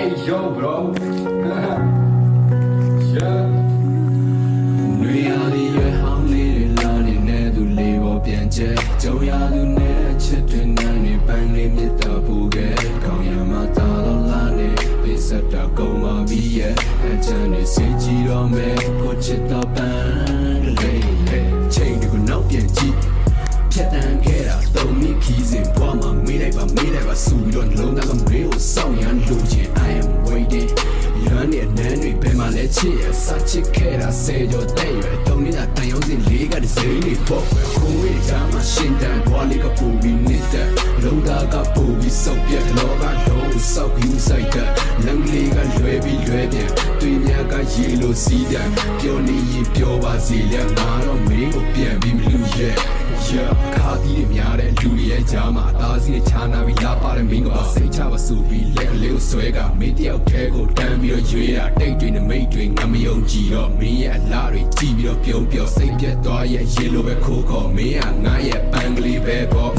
Hey yo bro Yeah 女儿的约好你的那里那都离我边界就要都那切对男女伴侣面的不给高阳嘛打到哪里被塞到狗嘛毕业还真的谁知道没过去到半个累ချိန်တွေကိုနောက်ပြန်ကြည့်ဖြတ်တန်းခဲ့တာသုံးမိခီးစဉ်ဘွားမှာမေးလိုက်ပါဆူပြီးတော့နှလုံးသားကမေးကိုစောင့်ရန်လိုချင် I am waiting ရန်နဲ့နန်းတွေဘယ်မှာလဲချစ်ရစချစ်ခဲ့တာဆယ်ကျော်တဲ့ရွယ်တုံးနေတာတန်ရုံးစင်လေးကတစ်စိမ့်နေပေါ့ခုံးဝေးကြမှာရှင်းတန်ဘွားလေးကပူပြီးနေတဲ့လုံးသားကပူပြီးစောက်ပြက်လောကလုံးစောက်ပြီးစိုက်တဲ့လမ်းလေးကလွယ်ပြီးလွယ်ပြန်တွေ့များကရေလိုစီးတယ်ပြောနေရင်ပြောပါစီလဲငါတော့မင်းကိုပြန်ပြီးမလူရဲ့ခါတီးတွေများတဲ့လူတွေရဲ့ကြားမှာအသားစီးနဲ့ခြားနာပြီးလာပါတဲ့မင်းကပါစိတ်ချပါဆိုပြီးလက်ကလေးကိုဆွဲကမင်းတယောက်တည်းကိုတန်းပြီးတော့ရွေးတာတိတ်တွေနဲ့မိတ်တွေငမယုံကြည်တော့မင်းရဲ့အလားတွေကြည့်ပြီးတော့ပြုံးပြောစိတ်ပြတ်သွားရဲ့ရေလိုပဲခိုးခေါ်မင်းကငါရဲ့ပန်းကလေးပဲပေါ့